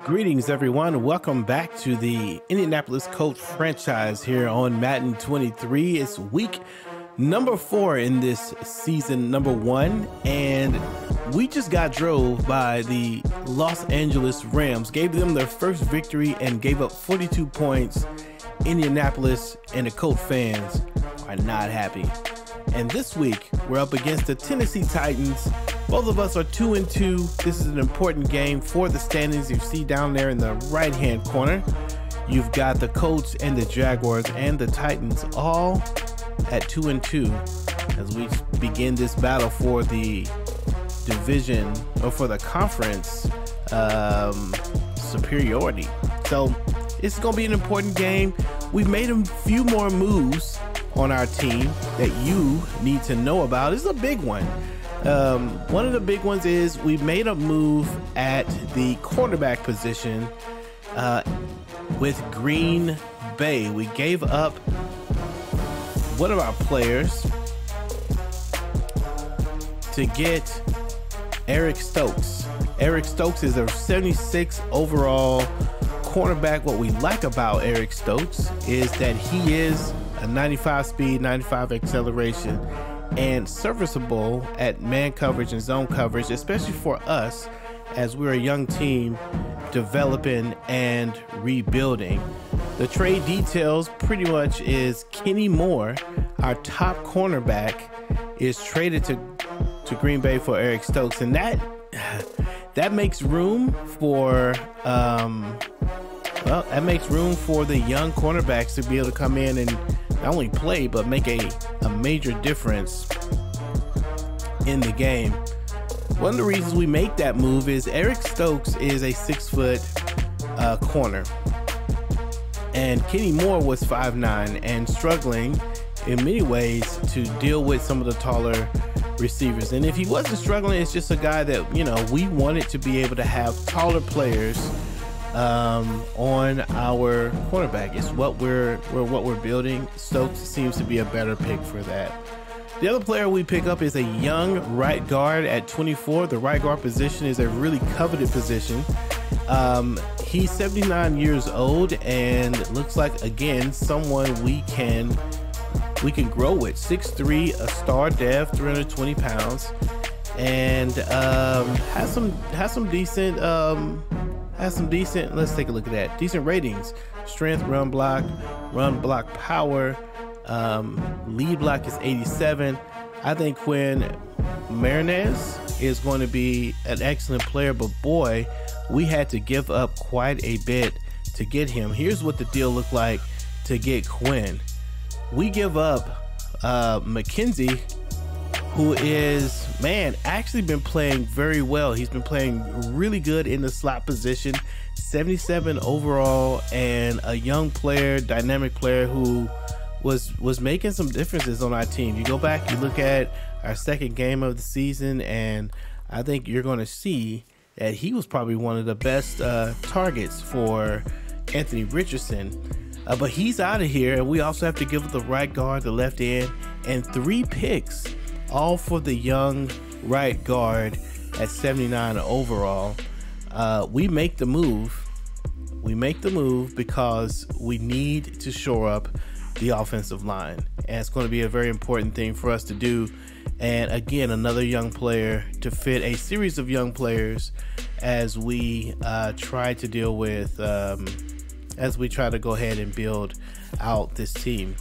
Greetings, everyone. Welcome back to the Indianapolis Colts franchise here on Madden 23. It's week number 4 in this season, number 1, and we just got drove by the Los Angeles Rams, gave them their first victory and gave up 42 points. Indianapolis and the Colts fans are not happy. And this week, we're up against the Tennessee Titans. Both of us are 2-2. This is an important game for the standings. You see down there in the right-hand corner, you've got the Colts and the Jaguars and the Titans all at 2-2 as we begin this battle for the division or for the conference superiority. So it's going to be an important game. We've made a few more moves on our team that you need to know about. This is a big one. One of the big ones is we made a move at the quarterback position with Green Bay. We gave up one of our players to get Eric Stokes. Eric Stokes is a 76 overall cornerback. What we like about Eric Stokes is that he is a 95 speed, 95 acceleration, and serviceable at man coverage and zone coverage, especially for us as we're a young team developing and rebuilding. The trade details pretty much is Kenny Moore, our top cornerback, is traded to Green Bay for Eric Stokes, and that makes room for that makes room for the young cornerbacks to be able to come in and not only play but make a major difference in the game. One of the reasons we make that move is Eric Stokes is a 6-foot corner, and Kenny Moore was 5'9" and struggling in many ways to deal with some of the taller receivers. And if he wasn't struggling, it's just a guy that, you know, we wanted to be able to have taller players on our cornerback. It's what we're building. Stokes seems to be a better pick for that. The other player we pick up is a young right guard at 24. The right guard position is a really coveted position. He's 79 years old and looks like, again, someone we can grow with. 6'3", a star dev, 320 pounds, and has some decent, let's take a look at that, decent ratings. Strength, run block power, lead block is 87. I think Quinn Marinez is going to be an excellent player, but boy, we had to give up quite a bit to get him. Here's what the deal looked like to get Quinn. We give up McKenzie, who is, actually been playing very well. He's been playing really good in the slot position, 77 overall, and a young player, dynamic player who was making some differences on our team. You go back, you look at our second game of the season, and I think you're going to see that he was probably one of the best targets for Anthony Richardson. But he's out of here, and we also have to give up the right guard, the left end, and 3 picks, all for the young right guard at 79 overall. We make the move. We make the move because we need to shore up the offensive line, and it's going to be a very important thing for us to do. And again, another young player to fit a series of young players as we try to deal with, as we try to go ahead and build out this team.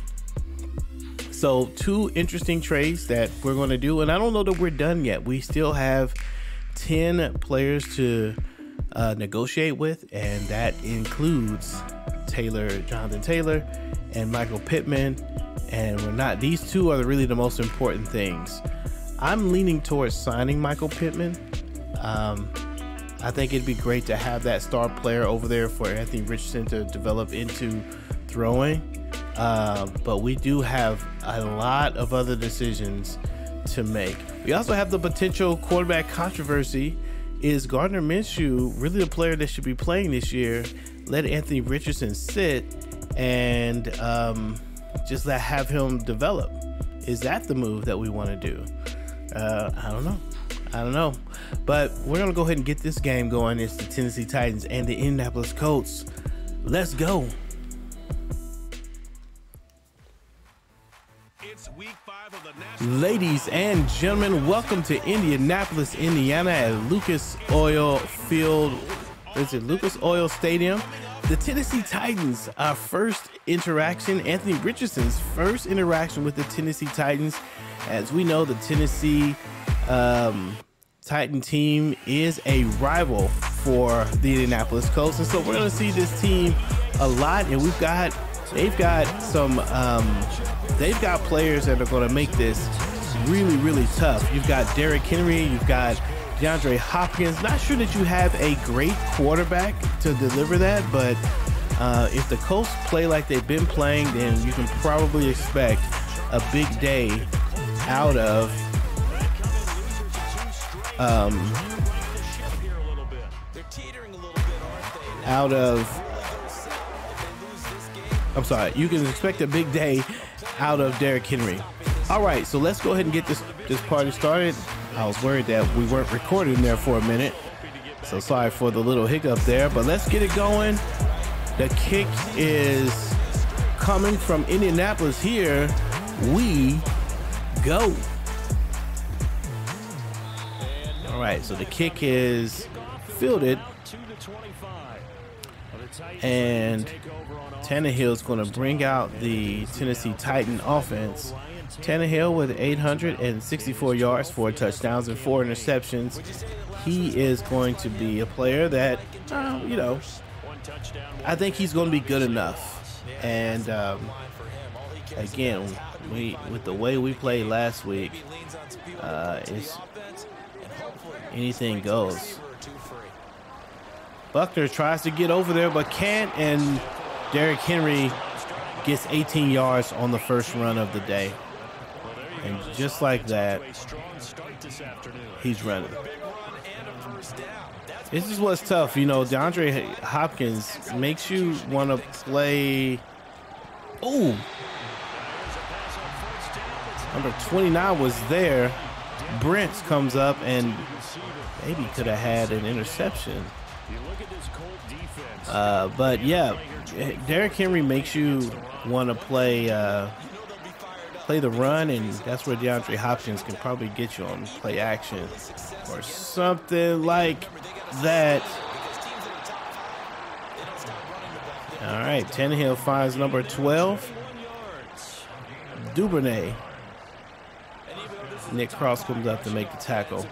So 2 interesting trades that we're going to do, and I don't know that we're done yet. We still have 10 players to negotiate with, and that includes Jonathan Taylor and Michael Pittman, and these 2 are really the most important things. I'm leaning towards signing Michael Pittman. I think it'd be great to have that star player over there for Anthony Richardson to develop into throwing. But we do have a lot of other decisions to make. We also have the potential quarterback controversy. Is Gardner Minshew really the player that should be playing this year? Let Anthony Richardson sit and just have him develop. Is that the move that we want to do? I don't know. I don't know, but we're gonna go ahead and get this game going. It's the Tennessee Titans and the Indianapolis Colts. Let's go. It's week 5 of the national. Ladies and gentlemen, welcome to Indianapolis, Indiana at Lucas Oil Field. Is it Lucas Oil Stadium? The Tennessee Titans, our first interaction, Anthony Richardson's first interaction with the Tennessee Titans. As we know, the Tennessee Titan team is a rival for the Indianapolis Colts, and so we're going to see this team a lot. And they've got players that are going to make this really, really tough. You've got Derrick Henry, you've got DeAndre Hopkins. Not sure that you have a great quarterback to deliver that, but if the Colts play like they've been playing, then you can probably expect a big day out of you can expect a big day out of Derrick Henry. All right, so let's go ahead and get this party started. I was worried that we weren't recording there for a minute, so sorry for the little hiccup there, but let's get it going. The kick is coming from Indianapolis. Here we go. All right, so the kick is fielded, and Tannehill is going to bring out the Tennessee Titan offense. Tannehill with 864 yards, 4 touchdowns, and 4 interceptions. He is going to be a player that, you know, I think he's going to be good enough. And again, with the way we played last week, anything goes. Buckner tries to get over there but can't, and Derrick Henry gets 18 yards on the first run of the day. And just like that, he's running. This is what's tough, you know. DeAndre Hopkins makes you want to play. Oh, number 29 was there. Brent comes up and maybe could have had an interception. But yeah, Derrick Henry makes you want to play the run, and that's where DeAndre Hopkins can probably get you on play action or something like that. All right, Tannehill finds number 12, Duvernay. Nick Cross comes up to make the tackle.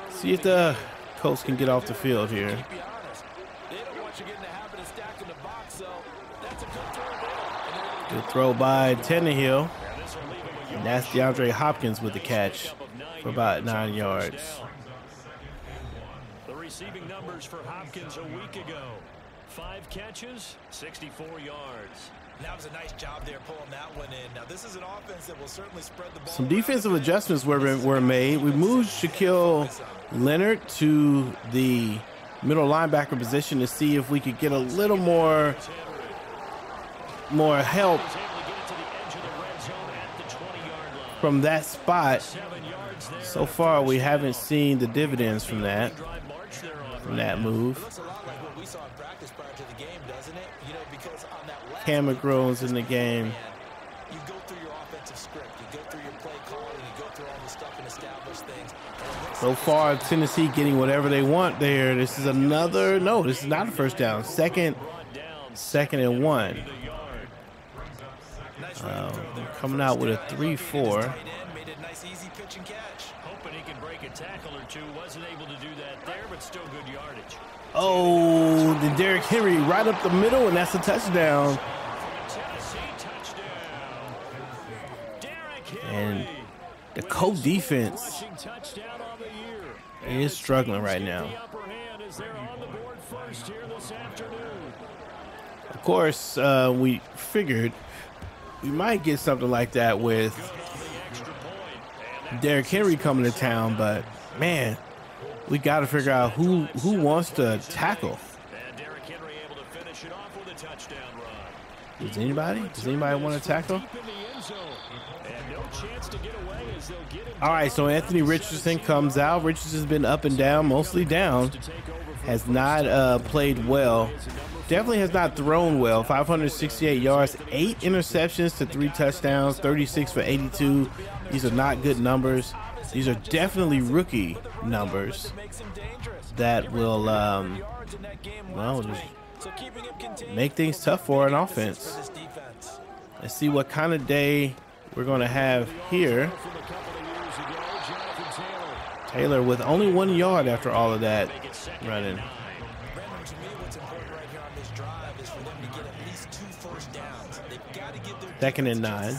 See if the Colts can get off the field here. Good throw by Tannehill. And that's DeAndre Hopkins with the catch for about 9 yards. The receiving numbers for Hopkins a week ago: 5 catches, 64 yards. That was a nice job there pulling that one in. Now this is an offense that will certainly spread the ball. Some defensive adjustments were made. We moved Shaquille Leonard to the middle linebacker position to see if we could get a little more help from that spot. So far, we haven't seen the dividends from that move. Cam McGrone's in the game. You go through your offensive script, you go through your play calling, you go through all the stuff and establish things. So far, Tennessee getting whatever they want there. This is another, no, this is not a first down. Second and 1. Coming out with a 3-4. Hoping he can break a tackle or two. Wasn't able to do that there, but still good yardage. Oh, the Derrick Henry right up the middle, and that's a touchdown. And the Colts defense is struggling right now. Of course, we figured we might get something like that with Derrick Henry coming to town, but man, we got to figure out who wants to tackle. Does anybody want to tackle? All right, so Anthony Richardson comes out. Richardson's been up and down, mostly down. Has not played well. Definitely has not thrown well. 568 yards, 8 interceptions to 3 touchdowns, 36 for 82. These are not good numbers. These are definitely rookie numbers that will, well, just make things tough for an offense. Let's see what kind of day we're going to have here. Taylor with only 1 yard after all of that running. Second and 9.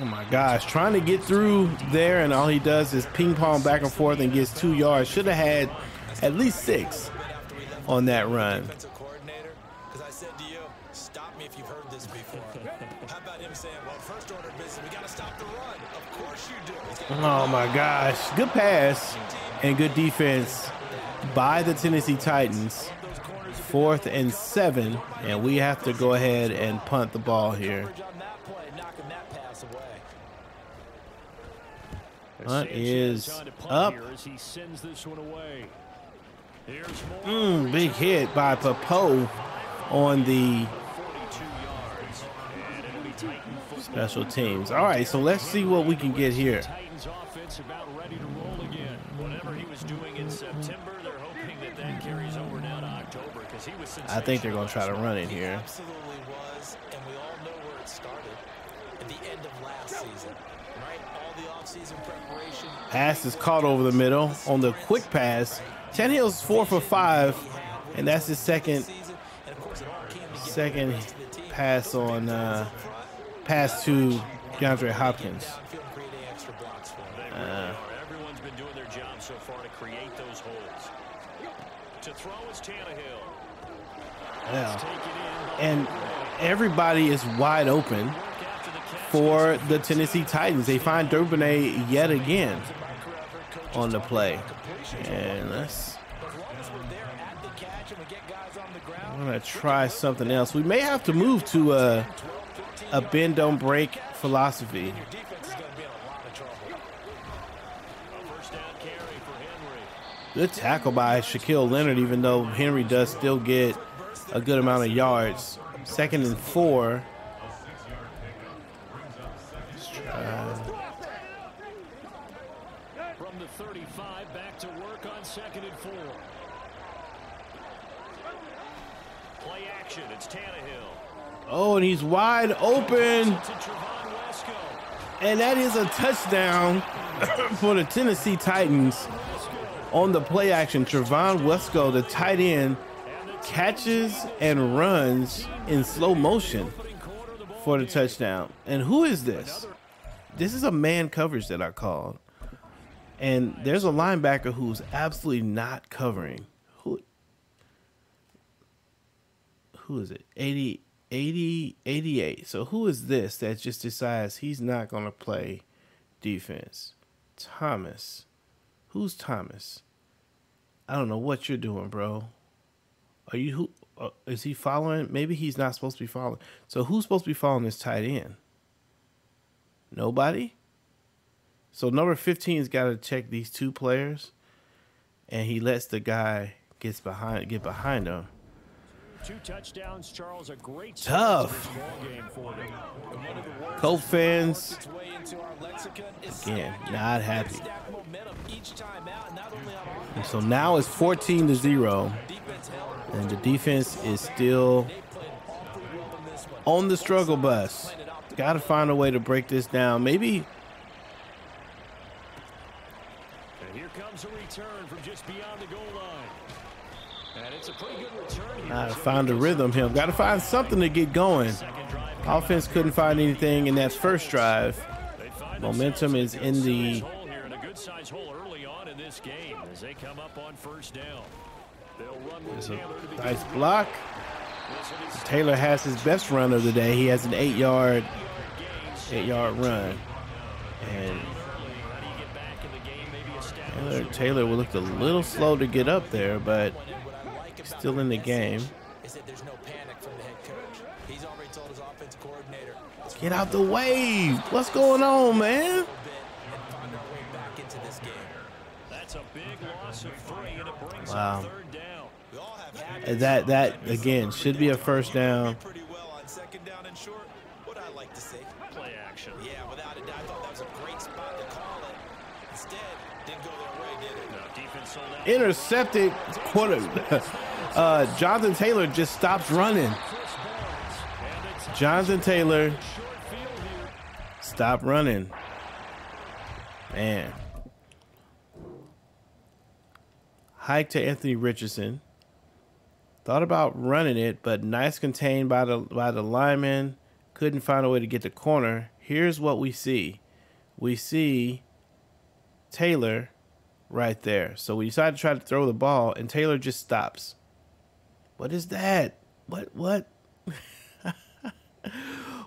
Oh my gosh, trying to get through there, and all he does is ping pong back and forth and gets 2 yards. Should have had at least 6 on that run. Oh my gosh, good pass and good defense by the Tennessee Titans. 4th and 7, and we have to go ahead and punt the ball here. Punt is up. Big hit by Popo on the special teams. All right, so let's see what we can get here. I think they're going to try to run it here. Absolutely was, and we all know where it started at the end of last season, right? All the offseason preparation. Pass is caught over the middle on the quick pass. Tannehill's 4 for 5, and that's his second pass on pass to DeAndre Hopkins. Everyone's been doing their job so far to create those holes. To throw is Tannehill. Yeah. And everybody is wide open for the Tennessee Titans. They find Durbin yet again on the play. And I'm going to try something else. We may have to move to a bend don't break philosophy. Good tackle by Shaquille Leonard, even though Henry does still get a good amount of yards. 2nd and 4. Let's try. From the 35 back to work on 2nd and 4. Play action, it's Tannehill. Oh, and he's wide open. And that is a touchdown for the Tennessee Titans on the play action. Trevon Wesco, the tight end, catches and runs in slow motion for the touchdown. And who is this? This is a man coverage that I called. And there's a linebacker who's absolutely not covering. Who is it? 88. So who is this that just decides he's not going to play defense? Thomas. Who's Thomas? I don't know what you're doing, bro. Are you is he following? Maybe he's not supposed to be following. So who's supposed to be following this tight end? Nobody? So number 15's got to check these 2 players, and he lets the guy get behind him. 2 touchdowns, Charles, a great tough. Colts fans, again, not happy. And so now it's 14-0, and the defense is still on the struggle bus. Got to find a way to break this down. Maybe. And here comes a return from just beyond the goal line. And it's a pretty good return here. Gotta find a rhythm here. Gotta find something to get going. Offense couldn't find anything in that first drive. Momentum is in the. A good size hole early on in this game as they come up on 1st down. They'll run with Taylor to begin. Nice block. Taylor has his best run of the day. He has an 8-yard run. And Taylor looked a little slow to get up there, but still in the game. Is that there's no panic from the head coach. Get out the way. What's going on, man? That's a big loss of 3, and it brings Wow. up 3rd down. That again should be a first down. Pretty well on 2nd down and short. What I like to see. Play action. Yeah, without a doubt, I thought that was a great spot to call it. Instead, didn't go their way, did it? No, defense sold out. Intercepted quarter. Jonathan Taylor just stops running. Jonathan Taylor stop running. Man. Hike to Anthony Richardson. Thought about running it, but nice contained by the lineman. Couldn't find a way to get the corner. Here's what we see. We see Taylor right there. So we decided to try to throw the ball, and Taylor just stops. What is that? What?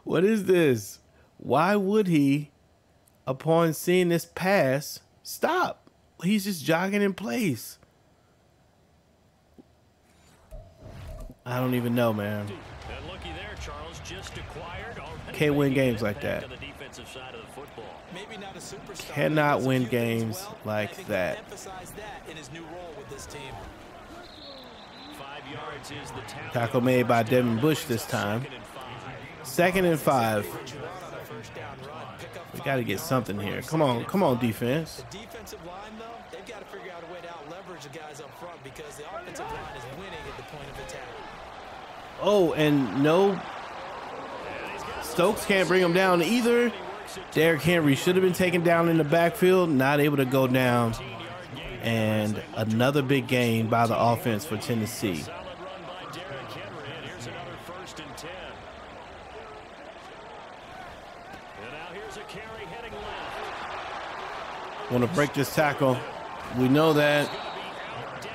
What is this? Why would he, upon seeing this pass, stop? He's just jogging in place. I don't even know, man. And looky there, Charles, just acquired already. Can't win games like that. On the defensive side of the football. Maybe not a superstar. Cannot win games like that. Emphasize that in his new role with this team. 5 yards is the Tackle made by Devin Bush this time. 2nd and 5. We got to get something here. Come on, defense. The defensive line, though, they've got to figure out a way to out-leverage the guys up front because the offensive line is winning at the point of attack. Oh, and no, Stokes can't bring him down either. Derrick Henry should have been taken down in the backfield, not able to go down. And another big gain by the offense for Tennessee. Solid run by Derrick Henry, and here's another 1st and 10. And now here's a carry heading left. Want to break this tackle. We know that.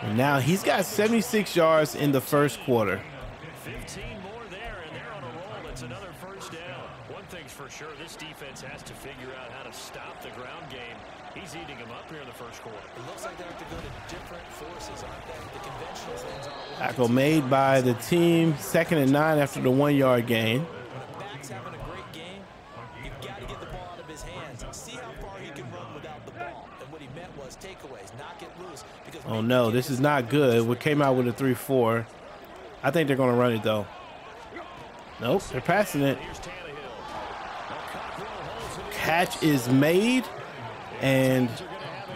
And now he's got 76 yards in the first quarter. 15 more there, and they're on a roll. It's another 1st down. One thing's for sure, this defense has to figure out how to stop the ground game. He's eating them up here in the first quarter. It looks like they have to go to different forces, aren't they? The conventional things aren't. Tackle made by the team. 2nd and 9 after the 1-yard gain. When a back's having a great game, you've got to get the ball out of his hands. See how far he can run without the ball. And what he meant was takeaways, knock it loose. Because Oh no, this is not good. We came out with a 3-4. I think they're going to run it though. Nope, they're passing it. Catch is made, and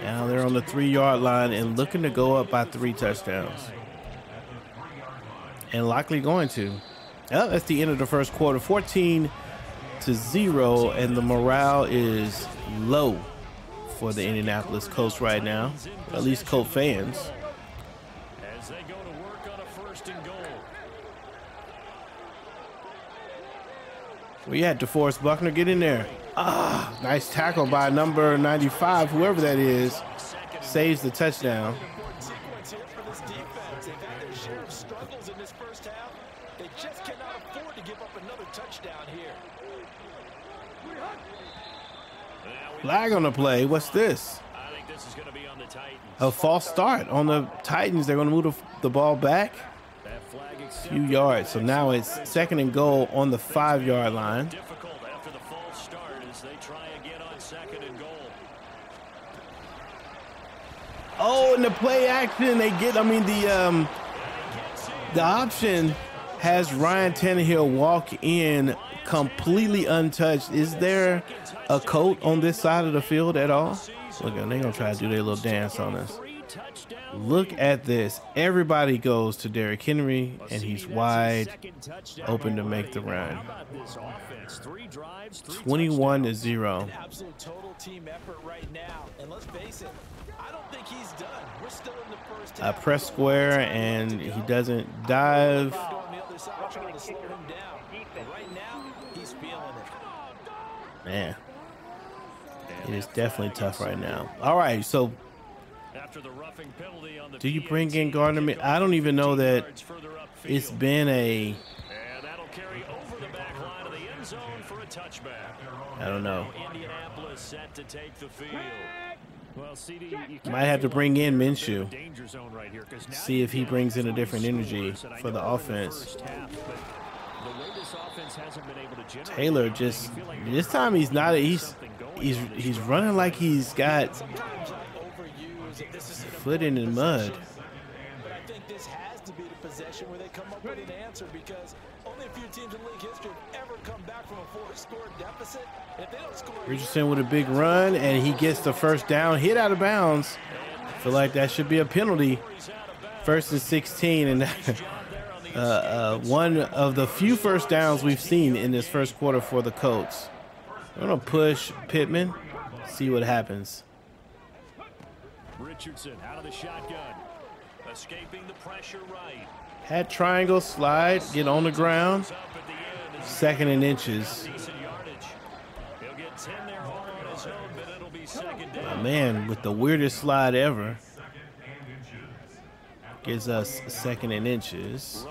now they're on the 3-yard line and looking to go up by 3 touchdowns. And likely going to. Oh, that's the end of the first quarter. 14-0, and the morale is low for the Indianapolis Colts right now. At least Colt fans. As they go to work on a 1st and goal. Where you at, DeForest Buckner? Get in there. Ah, nice tackle by number 95, whoever that is. Saves the touchdown. Sequence here for this defense. They've had their share of struggles in this first half. They just cannot afford to give up another touchdown here. Flag on the play. What's this? I think this is going to be on the Titans. A false start on the Titans. They're going to move the ball back That flag a accepted. few yards. So now it's 2nd and goal on the 5-yard line. Difficult after the false start as they try again on 2nd and goal. Oh, and the play action they get. I mean, the option has Ryan Tannehill walk in completely untouched. Is there a coat on this side of the field at all? Look, they're going to try to do their little dance on us. Look at this. Everybody goes to Derrick Henry, and he's wide open to make the run. 21-0. Absolute total team effort right now. And let's face it, I don't think he's done. We're still in the first half. Press square, and he doesn't dive. On the other side trying to slow him down. But right now, he's feeling it. Man, it is definitely tough right now. All right, so do you bring in Gardner? I don't even know that it's been a. And that'll carry over the back line of the end zone for a touchback. I don't know. Indianapolis set to take the field. Well, CD, Might have to bring in Minshew. danger zone right here, 'cause now See if he brings in a different energy for the offense. Taylor just this time he's not. He's running like he's got foot in the mud. But I think this has to be the possession where they come up with an answer, because only a few teams in league history have ever come back from a 4-score deficit. If they don't score, Richardson with a big run, and he gets the first down, hit out of bounds. I feel like that should be a penalty. 1st and 16, and one of the few first downs we've seen in this first quarter for the Colts. We're gonna push Pittman, see what happens. Richardson out of the shotgun, escaping the pressure right. Hat triangle, slide, get on the ground. 2nd and inches. Oh, man, with the weirdest slide ever. Gives us 2nd and inches.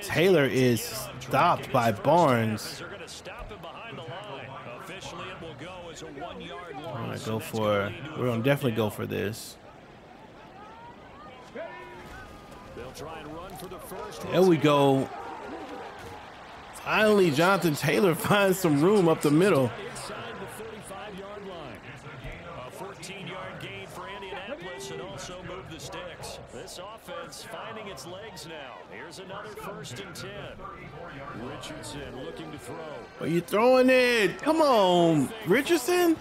Taylor is stopped by Barnes. We're gonna definitely go for this. There we go. Finally, Jonathan Taylor finds some room up the middle. Inside the 45-yard line. A 14-yard gain for Indianapolis, and also move the sticks. This offense finding its legs now. Here's another 1st and 10. Richardson looking to throw. Are you throwing it? Come on, Richardson.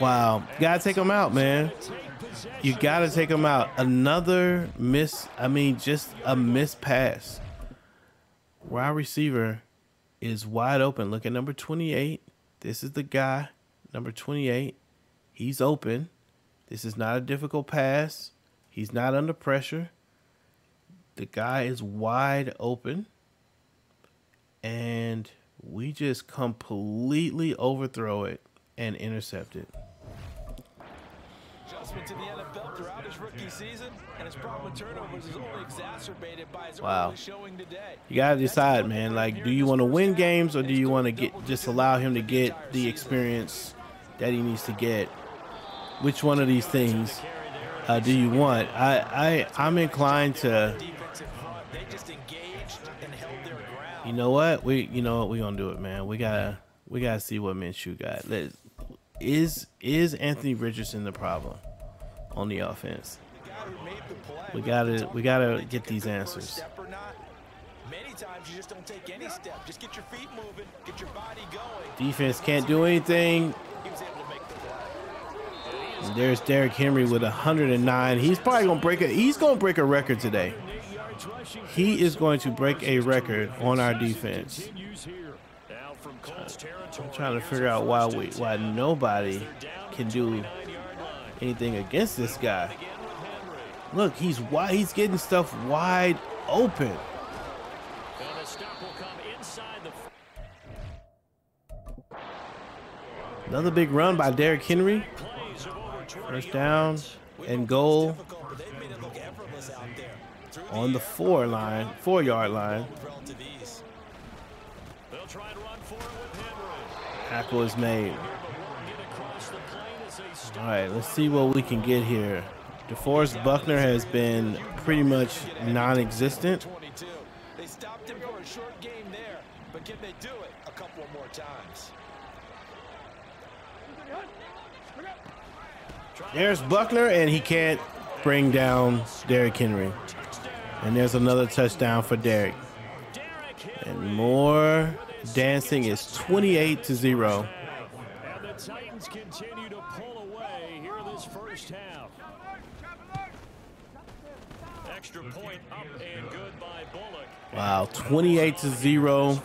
Wow, gotta take him out, man. You gotta take him out. Another miss. I mean, just a missed pass. Wide receiver is wide open. Look at number 28. This is the guy, number 28. He's open. This is not a difficult pass. He's not under pressure. The guy is wide open. And we just completely overthrow it and intercept it. adjustment to the NFL throughout his rookie season, and his problem with turnovers is only exacerbated by his early showing today. You gotta decide, man. Like, do you want to win games, or do you want to just allow him to get the experience that he needs to get? Which one of these things do you want? I'm inclined to. You know what? We're gonna do it, man. We gotta see what Minshew got. Is Anthony Richardson the problem on the offense? We gotta get these answers. Many times you just don't take any step. Just get your feet moving, get your body going. Defense can't do anything. He was able to make the play. And there's Derrick Henry with 109. He's probably gonna break a record today. He is going to break a record on our defense. I'm trying to figure out why nobody can do anything against this guy. Look, he's getting stuff wide open. Another big run by Derrick Henry. First down and goal on the 4-yard line. Tackle is made. All right, let's see what we can get here. DeForest Buckner has been pretty much non-existent. They stopped him for a short game there, but can they do it a couple more times? There's Buckner, and he can't bring down Derrick Henry. And there's another touchdown for Derrick. And more dancing is 28-0. And the Titans continue to pull away here this first half. Extra point up and good by Bullock. Wow, 28-0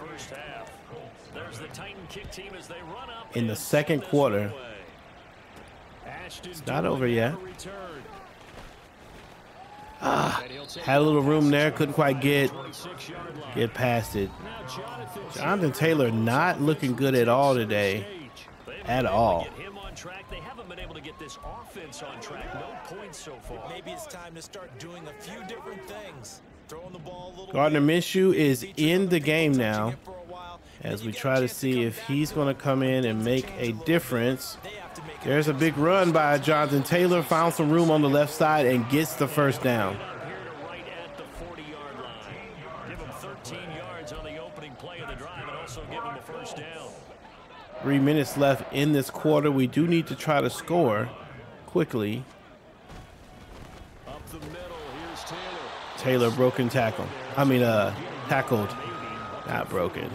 There's the Titan kick team as they run up in the second quarter. It's not over yet. Had a little room there, couldn't quite get past it. Jonathan Taylor not looking good at all today. At all. They haven't been able to get this offense on track. No points so far. Maybe it's time to start doing a few different things. Throwing the ball a little Gardner Minshew is in the game now as we try to see if he's going to come in and make a difference. There's a big run by Jonathan Taylor. Found some room on the left side and gets the first down. Here to right at the 40-yard line. Give him 13 yards on the opening play of the drive and also give him a first down. 3 minutes left in this quarter. We do need to try to score quickly. Up the middle, here's Taylor. Taylor broken tackle. Tackled, not broken.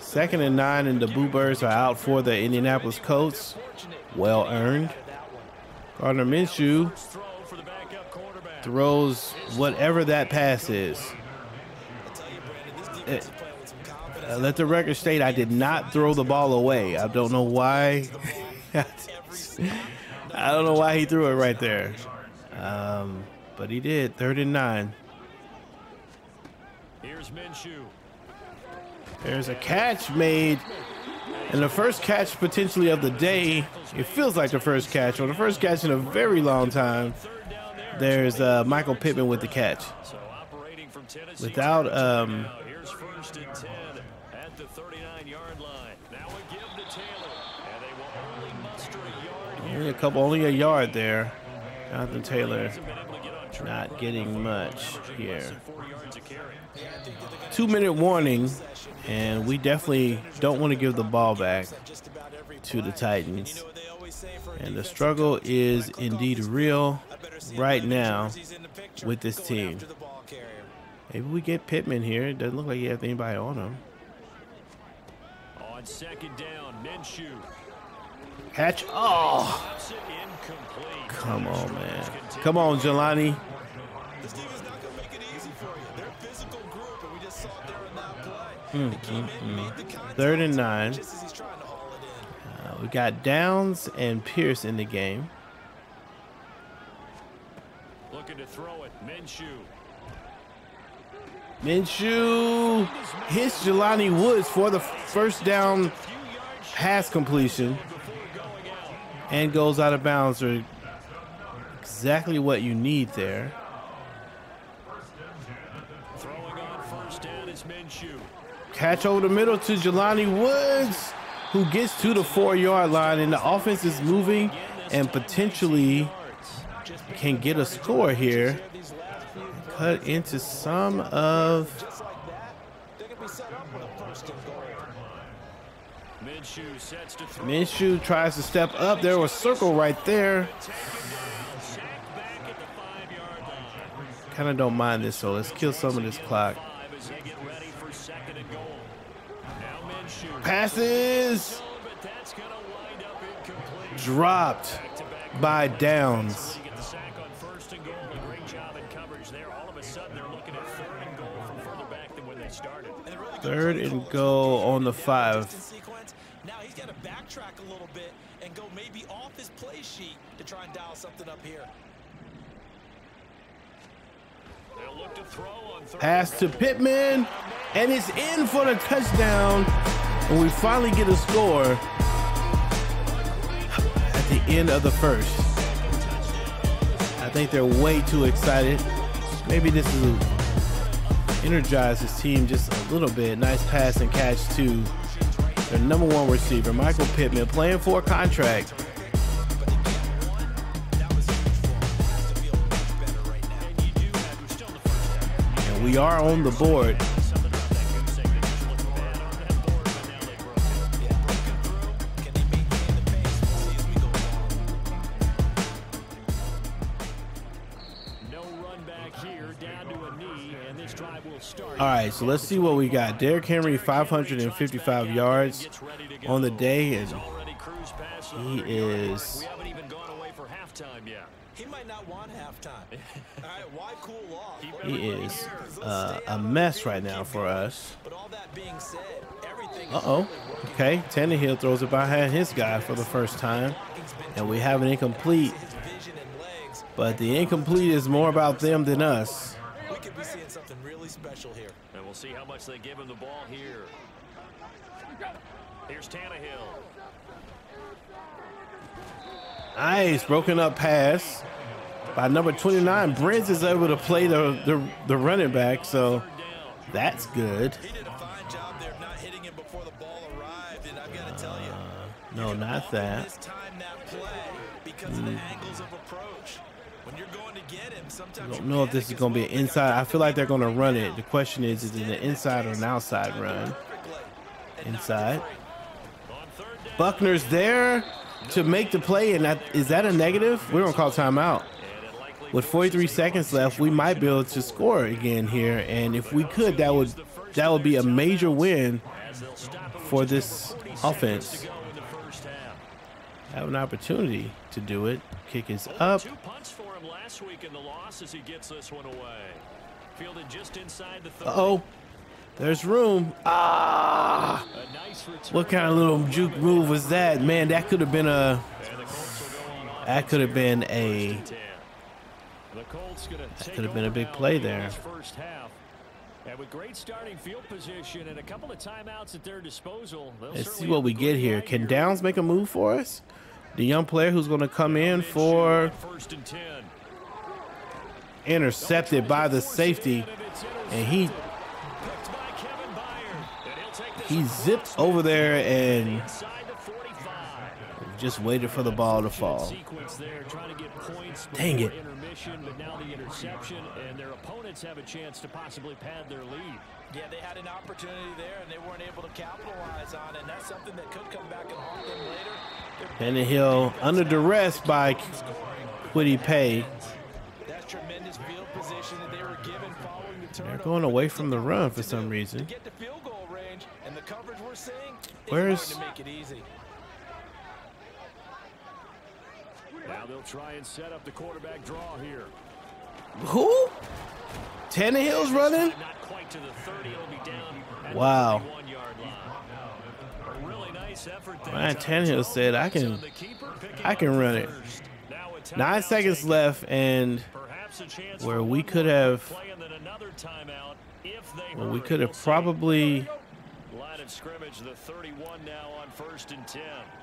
2nd and 9, and the Bluebirds are out for the Indianapolis Colts. Well earned. Gardner Minshew throws whatever that pass is. Let the record state I did not throw the ball away. I don't know why. I don't know why he threw it right there. But he did. 3rd and 9. Here's Minshew. There's a catch made, and the first catch potentially of the day. It feels like the first catch, or the first catch in a very long time. There's Michael Pittman with the catch. Without Here's 1st and 10 at the 39-yard line. Now we give to Taylor, and they will only muster a yard. only a yard there. Jonathan Taylor not getting much here. 2-minute warning, and we definitely don't want to give the ball back to the Titans. And the struggle is indeed real right now with this team. Maybe we get Pittman here. It doesn't look like he has anybody on him. On 2nd down, Minshew. Catch. Oh, come on, man. Come on, Jelani. This team is not going to make it easy for you. They're a physical group, and we just saw it there in that play. 3rd and 9. Just as he's trying to haul it in. We got Downs and Pierce in the game. Looking to throw it, Minshew. Minshew hits Jelani Woods for the first down pass completion and goes out of bounds. Or exactly what you need there. Throwing on 1st down is Minshew. Catch over the middle to Jelani Woods, who gets to the 4-yard line, and the offense is moving and potentially can get a score here. Cut into some of Minshew tries to step up. There was a circle right there. Kind of don't mind this, so let's kill some of this clock. Passes dropped by Downs. 3rd and goal on the 5. Now he's got to backtrack a little bit and go maybe off his play sheet to try and dial something up here. They'll look to throw on 3rd. Pass to Pittman, and it's in for the touchdown. And we finally get a score at the end of the 1st. I think they're way too excited. Maybe this is energize his team just a little bit. Nice pass and catch to their #1 receiver, Michael Pittman, playing for a contract. And we are on the board. All right, so let's see what we got. Derrick Henry, 555 yards on the day, and he is. He might not want halftime. All right, why cool off? He is a mess right now for us. But all that being said, everything. Okay, Tannehill throws it behind his guy for the first time, and we have an incomplete. But the incomplete is more about them than us. We could be seeing something really special here. And we'll see how much they give him the ball here. Here's Tannehill. Nice broken up pass by number 29. Brents is able to play the running back, so that's good. He did a fine job there of not hitting him before the ball arrived, and I No, not that. Mistime that play because of the angles of approach. When you're going to get him, sometimes I don't know if this is going to be an inside. I feel like they're going to run it. The question is it an inside or an outside run? Inside. Buckner's there to make the play, and is that a negative? We're going to call timeout. With 43 seconds left, we might be able to score again here, and if we could, that would be a major win for this offense. Have an opportunity to do it. Kick is up. 2 punts for him last week in the loss as he gets this one away. Fielded just inside the 30. Uh-oh. There's room. Ah! What kind of little juke move was that? Man, that could have been a big play there. And with great starting field position and a couple of timeouts at their disposal, let's see what we get here. Can Downs make a move for us? The young player who's going to come in for intercepted by the safety, and he zipped over there and just waited for the ball to fall. Dang it. But now the interception, and their opponents have a chance to possibly pad their lead. Yeah, they had an opportunity there, and they weren't able to capitalize on it, and that's something that could come back and haunt them later. Tannehill under duress by Quiddy Pay. That's tremendous field position that they were given following the turnover. They're going away from the run for some reason. To get to field goal range, and the coverage we're seeing Where's to make it easy. Now they'll try and set up the quarterback draw here. Who? Tannehill's running? Not quite to the 30. It'll be down at wow. the 31-yard line. A really nice effort there. Ryan Tannehill said, I can run it. 9 seconds left, and where we could have probably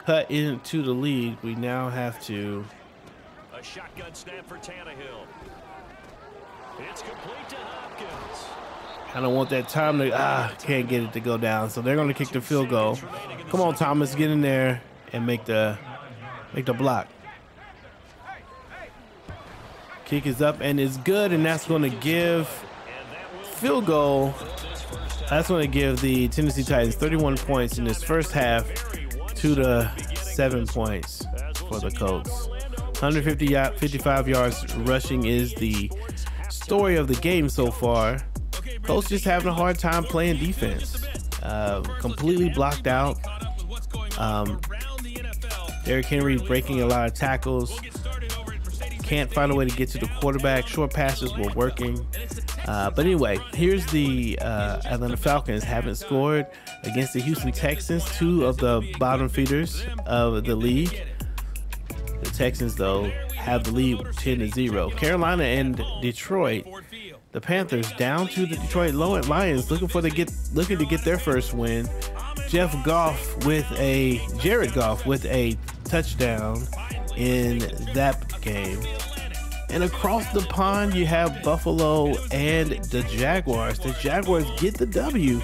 cut into the lead. We now have to. A shotgun snap for Tannehill. It's complete to Hopkins. I don't want that time to can't get it to go down, so they're going to kick the field goal. Come on, Thomas, get in there and make the block. Kick is up and it's good, and that's going to give field goal. That's going to give the Tennessee Titans 31 points in this first half to 7 points for the Colts. 155 yards rushing is the story of the game so far. Colts just having a hard time playing defense. Completely blocked out. Derrick Henry breaking a lot of tackles. Can't find a way to get to the quarterback. Short passes were working. But anyway, here's the Atlanta Falcons haven't scored against the Houston Texans, two of the bottom feeders of the league. The Texans, though, have the lead 10-0. Carolina and Detroit, the Panthers down to the Detroit Lions, looking to get their first win. Jared Goff with a touchdown in that game. And across the pond, you have Buffalo and the Jaguars. The Jaguars get the W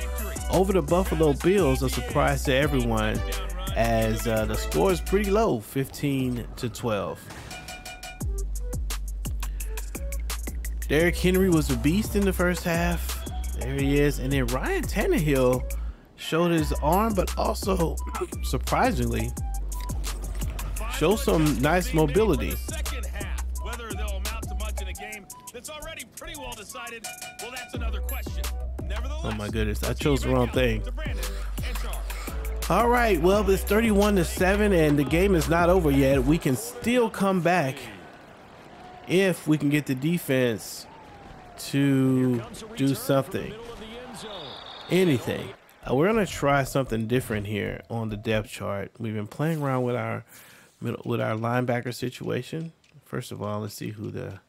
over the Buffalo Bills, a surprise to everyone, as the score is pretty low, 15-12. Derrick Henry was a beast in the first half. There he is. And then Ryan Tannehill showed his arm, but also, surprisingly, showed some nice mobility. Whether they'll amount to much in a game that's already pretty well decided, well, that's another question. Nevertheless, oh my goodness, I chose the wrong thing. All right, well, it's 31-7, and the game is not over yet. We can still come back if we can get the defense to do something, anything. We're gonna try something different here on the depth chart. We've been playing around with our linebacker situation. First of all, let's see who the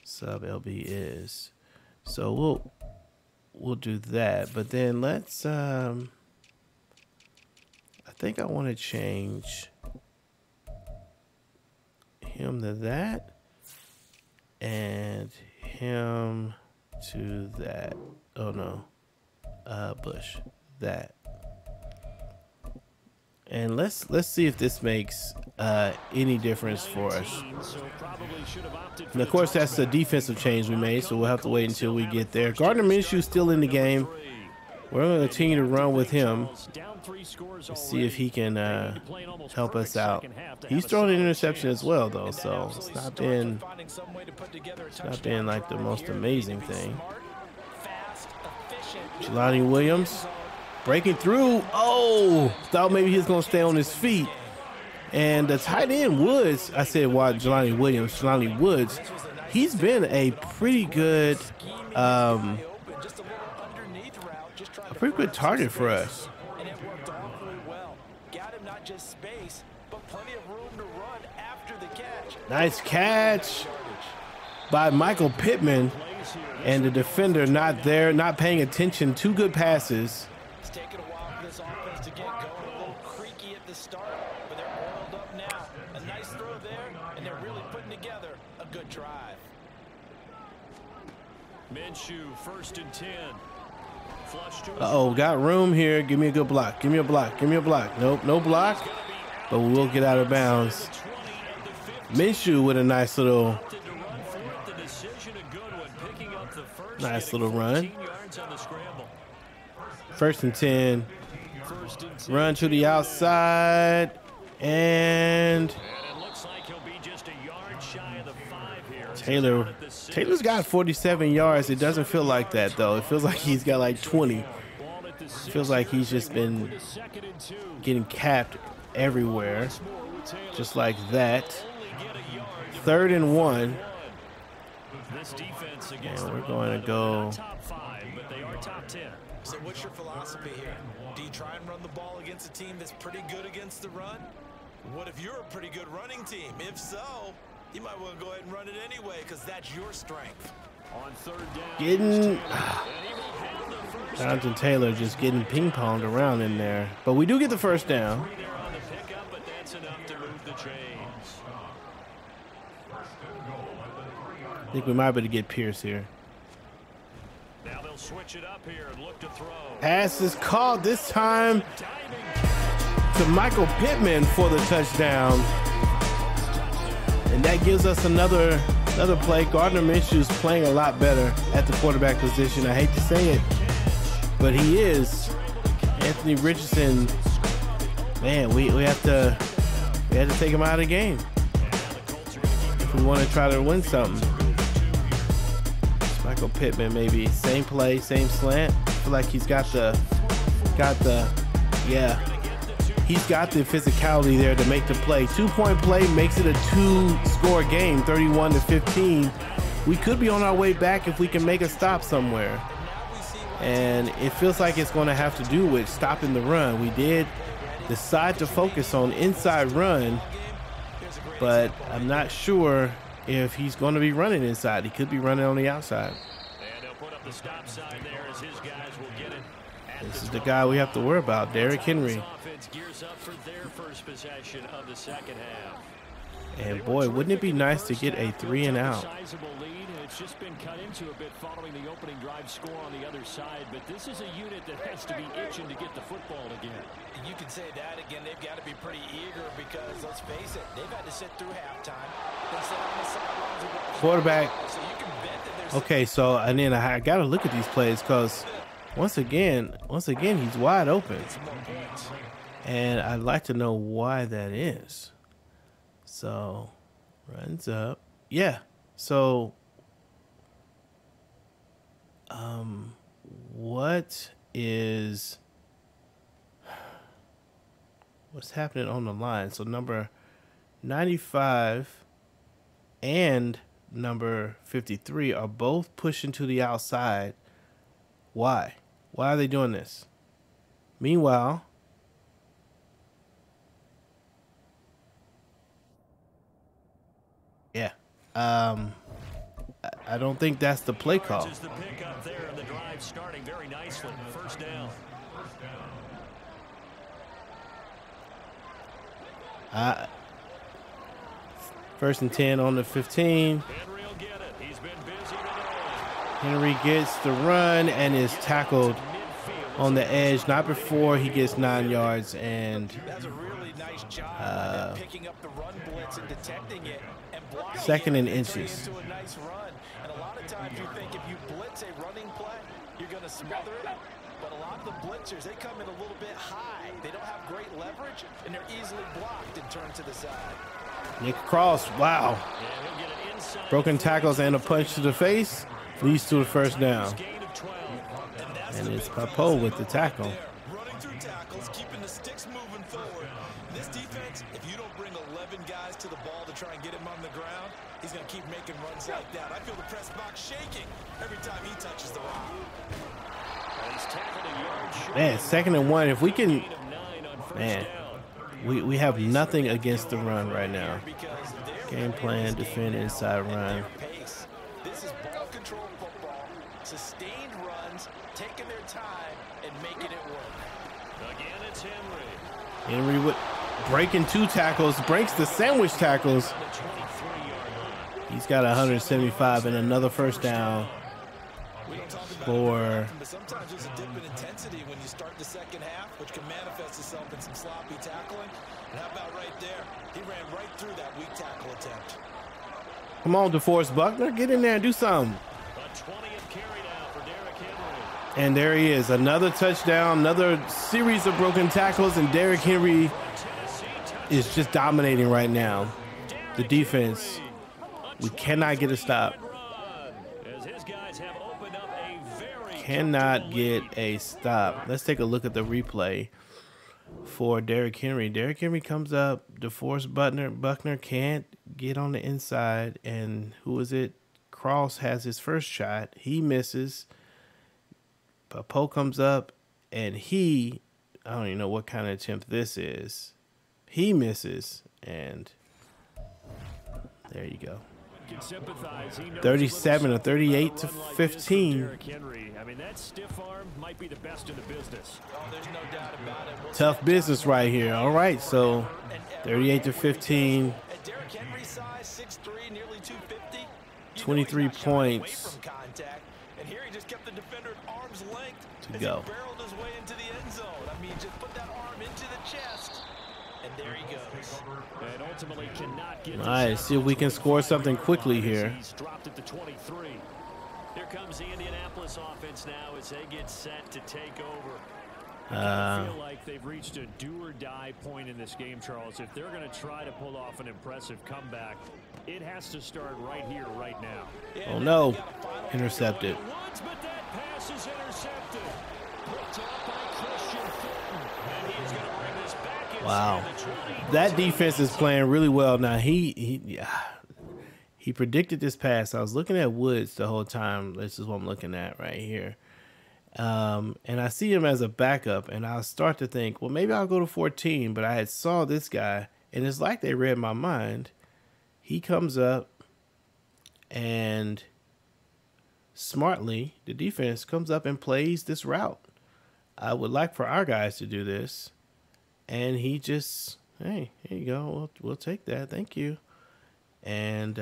sub LB is. So we'll do that, but then let's I think I want to change him to that and him to that. Oh no, Bush, that. And let's see if this makes any difference for us. And of course, that's the defensive change we made, so we'll have to wait until we get there. Gardner Minshew's still in the game. We're going to continue to run with him. Let's see if he can help us out. He's throwing an interception as well, though, so it's not been like the most amazing thing. Jelani Williams breaking through. Oh, thought maybe he was going to stay on his feet. And the tight end Woods, I said, why Jelani Williams? Jelani Woods, he's been a pretty good target for us. And it worked all really well. Got him not just space, but plenty of room to run after the catch. Nice catch by Michael Pittman, and the defender not there, not paying attention. Two good passes. It's taken a while for this offense to get going. A little creaky at the start, but they're oiled up now. A nice throw there, and they're really putting together a good drive. Minshew, 1st and 10. Uh-oh, got room here. Give me a good block. Give me a block. Give me a block. Nope, no block, but we will get out of bounds. Minshew with a nice little run. 1st and 10. Run to the outside, and Taylor's got 47 yards. It doesn't feel like that, though. It feels like he's got like 20. It feels like he's just been getting capped everywhere, just like that. 3rd and 1. And we're going to go. So what's your philosophy here? Do you try and run the ball against a team that's pretty good against the run? What if you're a pretty good running team? If so, you might want to go ahead and run it anyway, because that's your strength. On 3rd down, getting Jonathan Taylor just getting ping-ponged around in there. But we do get the 1st down. I think we might be able to get Pierce here. Now they'll switch it up here and look to throw. Pass is caught this time to Michael Pittman for the touchdown. And that gives us another play. Gardner Minshew's playing a lot better at the quarterback position. I hate to say it, but he is. Anthony Richardson, man, we had to take him out of the game if we want to try to win something. It's Michael Pittman, maybe same play, same slant. I feel like he's got the he's got the physicality there to make the play. 2-point play makes it a 2-score game, 31-15. We could be on our way back if we can make a stop somewhere. And it feels like it's going to have to do with stopping the run. We did decide to focus on inside run, but I'm not sure if he's going to be running inside. He could be running on the outside. And they'll put up the stop sign there as his guys will get it. This is the guy we have to worry about, Derrick Henry. Gears up for their first possession of the 2nd half. And boy, wouldn't it be nice to get a 3-and-out? Sizable lead, and it's just been cut into a bit following the opening drive score on the other side. But this is a unit that has to be itching to get the football again. You can say that again. They've got to be pretty eager because, let's face it, they've had to sit through halftime. Quarterback. Okay, so and then I got to look at these plays because once again, he's wide open. And I'd like to know why that is. So, runs up. Yeah. So, what's happening on the line? So, number 95 and number 53 are both pushing to the outside. Why? Why are they doing this? Meanwhile, I don't think that's the play call. The pick up there and the drive starting very nicely. 1st down. 1st and 10 on the 15. Henry will get it. He's been busy today. Henry gets the run and is tackled on the edge, not before he gets 9 yards, and That's a really nice job picking up the run blitz and detecting it and blocking second and it and inches. turning into a nice run. And a lot of times you think if you blitz a running play, you're going to smother it. But a lot of the blitzers, they come in a little bit high. They don't have great leverage, and they're easily blocked and turned to the side. Nick Cross, wow. Broken tackles and a punch to the face leads to the first down. And it's Papo with the tackle. Running through tackles, keeping the sticks moving forward. This defense, if you don't bring 11 guys to the ball to try and get him on the ground, he's going to keep making runs like that. I feel the press box shaking every time he touches the rock. Man, 2nd and 1. If we can, man, we have nothing against the run right now. Game plan, defend, inside run. This is ball control football, sustained runs, taking their time and making it work. Again, it's Henry. Henry with breaking 2 tackles, breaks the sandwich tackles. He's got 175 and another first down for. But sometimes there's a dip in intensity when you start the second half, which can manifest itself in some sloppy tackling. And how about right there? He ran right through that weak tackle attempt. Come on, DeForest Buckner, get in there and do something. A 20th carry now for Derrick Henry. And there he is, another touchdown, another series of broken tackles, and Derrick Henry is just dominating right now. The defense, we cannot get a stop. Cannot get a stop. Let's take a look at the replay for Derrick Henry. Derrick Henry comes up. DeForest Buckner can't get on the inside. And who is it? Cross has his first shot. He misses. Papo comes up, and I don't even know what kind of attempt this is. He misses, and there you go. 37 or 38 to 15. I mean, that stiff arm might be the best in the business. Oh, there's no doubt about it. Tough business right here. All right, so 38 to 15. At Derrick Henry's size, 6'3", nearly 250. 23 points From contact. And here he just kept the defender at arm's length to as go. he barreled his way into the end zone. I mean, just put that arm into the chest. And there he goes. And ultimately cannot get. All right, see if we can score something quickly here. He's dropped it to 23. Here comes the Indianapolis offense now as they get set to take over. I feel like they've reached a do-or-die point in this game, Charles. If they're going to try to pull off an impressive comeback, it has to start right here, right now. Oh no, intercepted. But that pass is intercepted. Picked up by Christian Fulton. And he is going to bring this back inside Wow, the 20. that defense is playing really well now. He predicted this pass. I was looking at Woods the whole time. This is what I'm looking at right here. And I see him as a backup, and I'll start to think, well, maybe I'll go to 14, but I had saw this guy, and it's like they read my mind. He comes up, and smartly, the defense comes up and plays this route. I would like for our guys to do this, and he just, hey, here you go. We'll take that. Thank you. And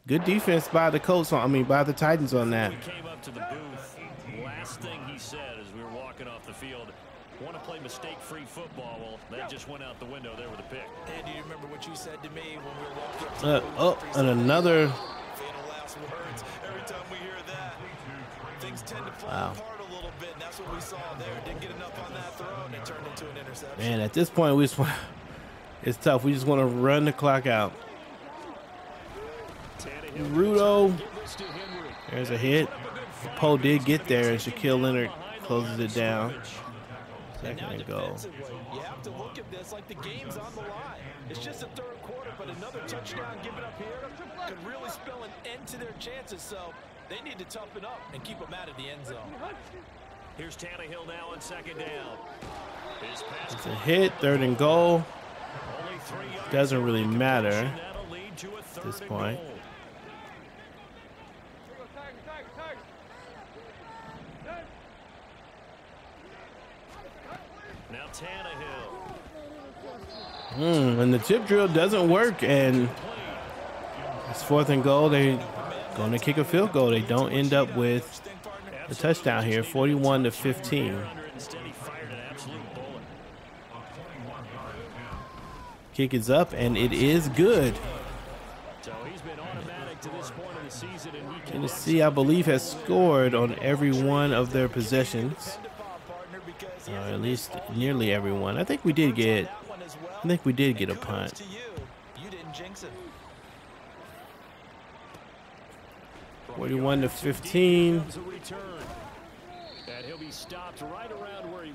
good defense by the Colts. By the Titans on that. We came up to the booth. Last thing he said as we were walking off the field, want to play mistake-free football. Well, that just went out the window there with a pick. And do you remember what you said to me when we were walking up to the booth? And another. Fatal last words. Every time we hear that, things tend to fall apart a little bit, and that's what we saw there. Didn't get enough on that throw, and it turned into an interception. Man, at this point, it's tough. We just want to run the clock out. Rudo. There's a hit. Poe did get there, and Shaquille Leonard closes it down. Second and goal. You have to look at this like the game's on the line. It's just the third quarter, but another touchdown given up here could really spell an end to their chances. So they need to toughen up and keep them out of the end zone. Here's Tannehill now on second down. It's a hit, third and goal. Doesn't really matter at this point. Now Tannehill. And the tip drill doesn't work, and it's fourth and goal. They're going to kick a field goal. They don't end up with a touchdown here, 41-15. Kick is up, and it is good. Tennessee, I believe, has scored on every one of their possessions, at least nearly every one. I think we did get a punt. 41-15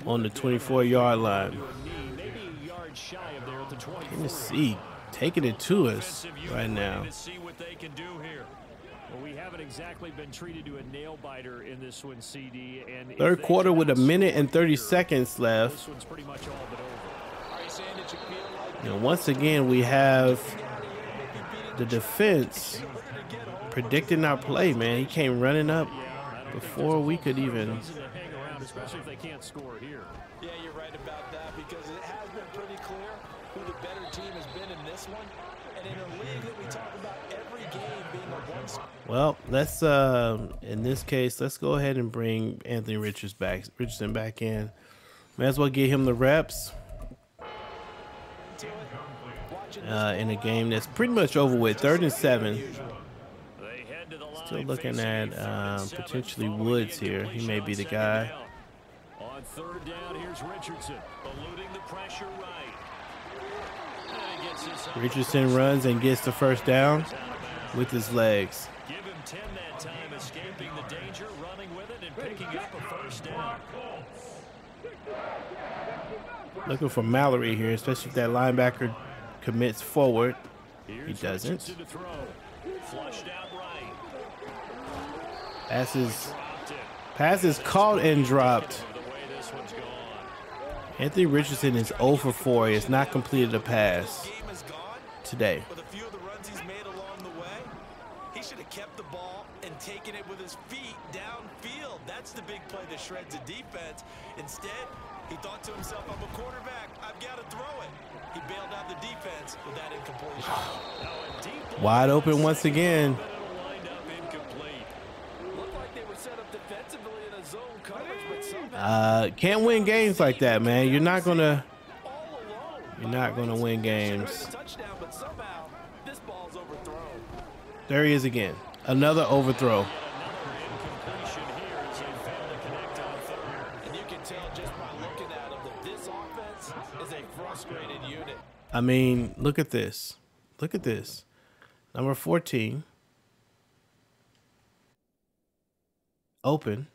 on the 24-yard line. Tennessee taking it to us right now. Well, we haven't exactly been treated to a nail biter in this one, CD. And third quarter with a minute and 30 seconds left. This one's pretty much all but over. You know, once again, we have the defense predicting our play, man. He came running up before we could even. Especially if they can't score here. Yeah, you're right about that, because it has been pretty clear who the better team has been in this one. And in a league that we talk about every game being a one-score. Well, let's in this case, let's go ahead and bring Anthony Richardson back in. May as well get him the reps in a game that's pretty much over with. 3rd and 7. Still looking at potentially Woods here. He may be the guy. On 3rd down, here's Richardson, eluding the pressure right. Richardson runs and gets the first down with his legs. Give him 10 that time, escaping the danger, running with it, and picking up a first down. Looking for Mallory here, especially if that linebacker commits forward. He doesn't. Flushed out right. Passes caught and dropped. Anthony Richardson is 0 for 4. He has not completed a pass today. With a few of the runs he's made along the way, he should have kept the ball and taken it with his feet downfield. That's the big play that shreds the defense. Instead, he thought to himself, I'm a quarterback, I've got to throw it. He bailed out the defense with that incompletion. Wide open once again. Can't win games like that, man. You're not gonna win games. There he is again. Another overthrow. I mean, look at this. Look at this. Number 14. Open.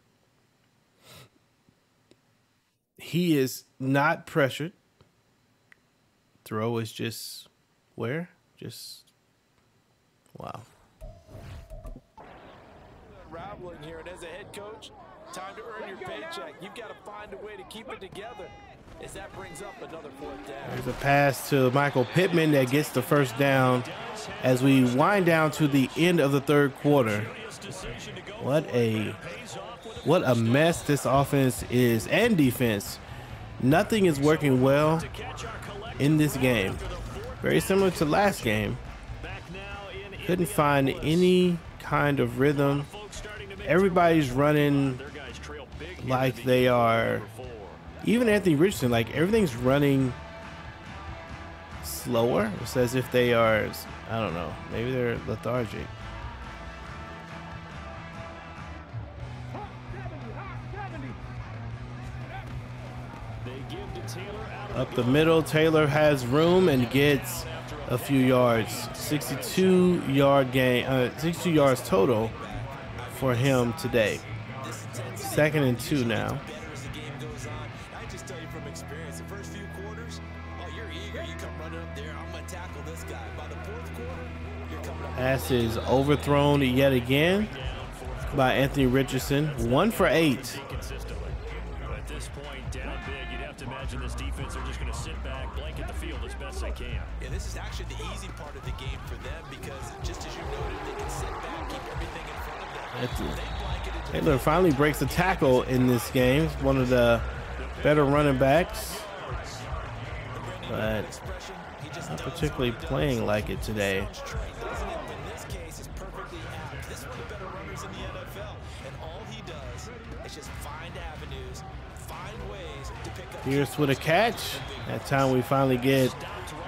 He is not pressured. Throw is just where? Just wow. Unraveling here, and as a head coach, time to earn your paycheck. You've got to find a way to keep it together. As that brings up another 4th down. There's a pass to Michael Pittman that gets the first down as we wind down to the end of the 3rd quarter. What a mess this offense is and defense. Nothing is working well in this game. Very similar to last game. Couldn't find any kind of rhythm. Everybody's running like they are. Even Anthony Richardson, like everything's running slower. It's as if they are, I don't know, maybe they're lethargic. Up the middle, Taylor has room and gets a few yards. 62-yard gain, 62 yards total for him today. 2nd and 2 now. Pass is overthrown yet again by Anthony Richardson. 1 for 8. At this point, down big, you'd have to imagine this defense are just going to sit back, blanket the field as best they can. Yeah, this is actually the easy part of the game for them, because just as you noted, they can sit back, keep everything in front of them. Taylor finally breaks a tackle in this game. He's one of the better running backs, but not particularly playing like it today. avenues, find ways to pick up. Pierce with a catch. That time we finally get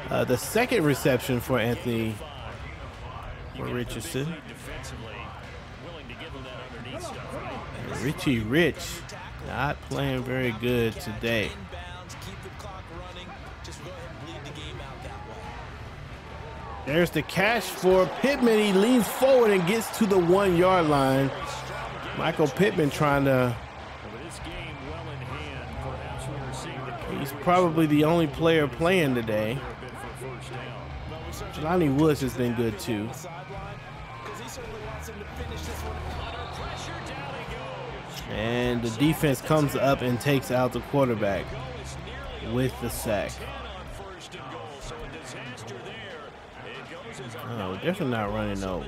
the second reception for Anthony Richardson. And Richie Rich not playing very good today. There's the catch for Pittman. He leans forward and gets to the 1 yard line. Michael Pittman trying to. He's probably the only player playing today. Jelani Woods has been good too. And the defense comes up and takes out the quarterback with the sack. Oh, definitely not running no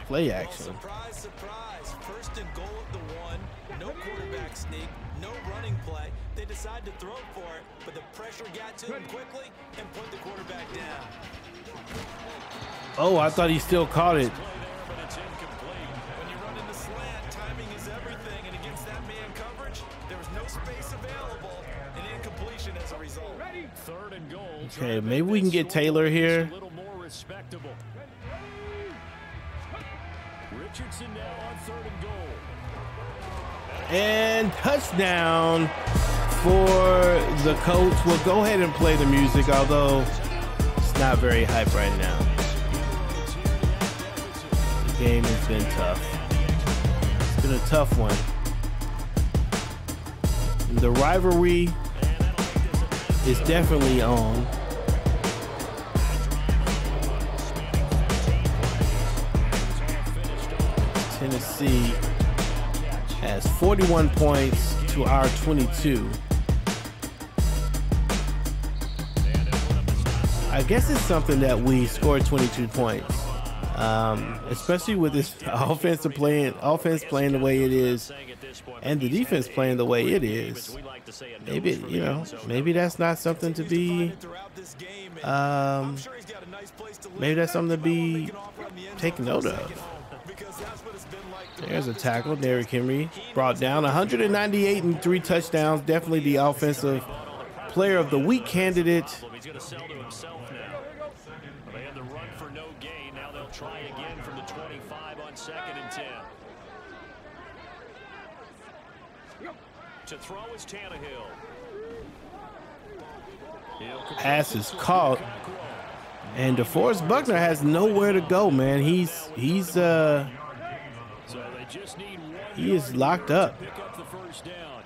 play action. Surprise, surprise. First and goal at the 1. No quarterback sneak, no running play. They decide to throw for it, but the pressure got to him quickly and put the quarterback down. Oh, I thought he still caught it. When you run in the slant, timing is everything, and against that man coverage, there was no space available, and incompletion as a result. Third and goal. Okay, maybe we can get Taylor here. A little more respectable. Richardson now on third and goal. And touchdown for the Colts. We'll go ahead and play the music, although it's not very hype right now. The game has been tough. It's been a tough one. The rivalry is definitely on. Tennessee has 41 points to our 22. I guess it's something that we scored 22 points, especially with this offense playing the way it is, and the defense playing the way it is. Maybe, you know, maybe that's not something to be. Maybe that's something to be taken note of. There's a tackle. Derrick Henry brought down 198 and 3 touchdowns. Definitely the offensive player of the week candidate. He's going to sell to himself now. They had the run for no gain. Now they'll try again from the 25 on 2nd and 10. To throw is Tannehill. Pass is caught, and DeForest Buckner has nowhere to go, man. He is locked up. Pick up the first down.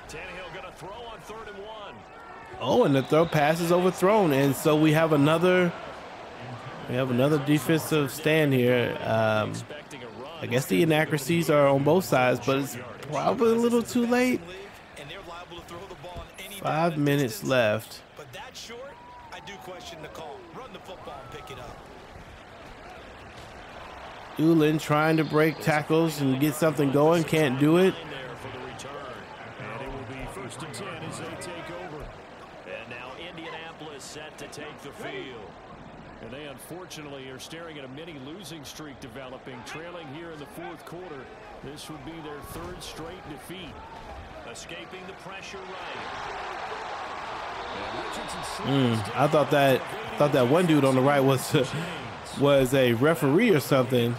Tannehill going to throw on 3rd and 1. Oh, and the throw pass is overthrown, and so we have another defensive stand here. I guess the inaccuracies are on both sides, but it's probably a little too late. 5 minutes left. But that short, I do question the call. Run the football and pick it up. Ulen trying to break tackles and get something going, can't do it. And it will be 1st and 10 as they take over. And now Indianapolis set to take the field. And they unfortunately are staring at a mini losing streak developing, trailing here in the 4th quarter. This would be their 3rd straight defeat. Escaping the pressure right. I thought that one dude on the right was a referee or something.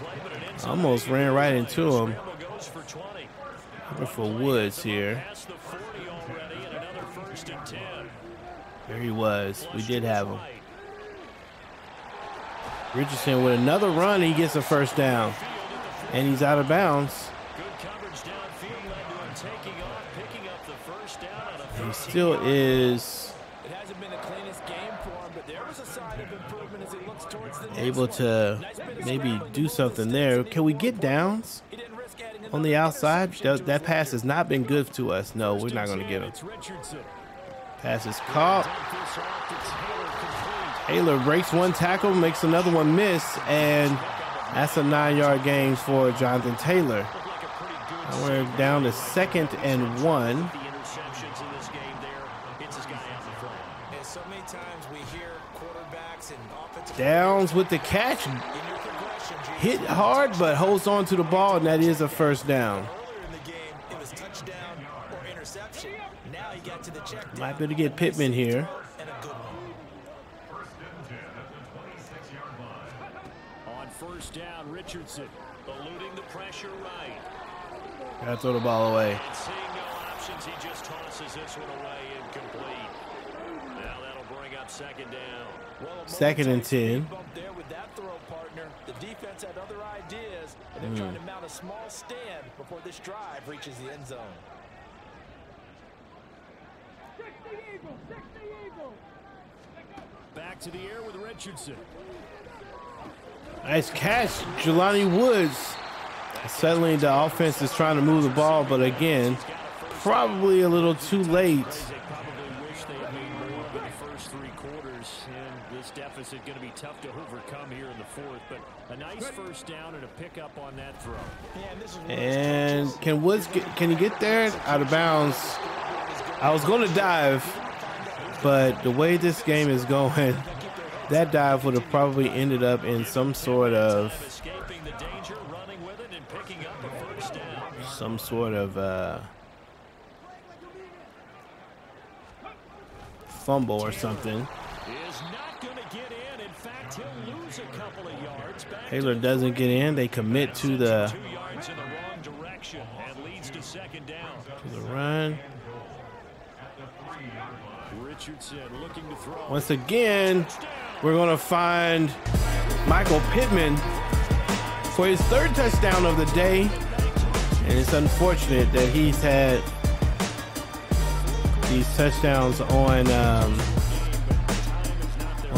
Almost ran right into him. Looking for Woods here. There he was. We did have him. Richardson with another run. He gets a first down. And he's out of bounds. He still is able to maybe do something there. Can we get downs on the outside? That pass has not been good to us. No, we're not going to get him. Pass is caught. Taylor breaks one tackle, makes another one miss, and that's a 9-yard gain for Jonathan Taylor. And we're down to 2nd and 1. Downs with the catch. Hit hard, but holds on to the ball, and that is a first down. Might be able to get Pittman here. On first down, Richardson eluding the pressure right. Gotta throw the ball away. And seeing no options, he just tosses this one away, incomplete. Now that'll bring up second down. Well, Second and 10. There with that throw, partner. The defense had other ideas, and they're trying to mount a small stand before this drive reaches the end zone. Back to the air with Richardson. Nice catch, Jelani Woods. Suddenly the offense is trying to move the ball, but again, probably a little too late. They probably wish they had made more of it in the first three quarters, and this deficit going to be tough to overcome here in the fourth. But a nice first down and a pickup on that throw. And can Woods can he get there? Out of bounds. I was going to dive, but the way this game is going, that dive would have probably ended up in some sort of fumble or something. Taylor doesn't get in. They commit to the run. Once again, we're going to find Michael Pittman for his third touchdown of the day. And it's unfortunate that he's had these touchdowns on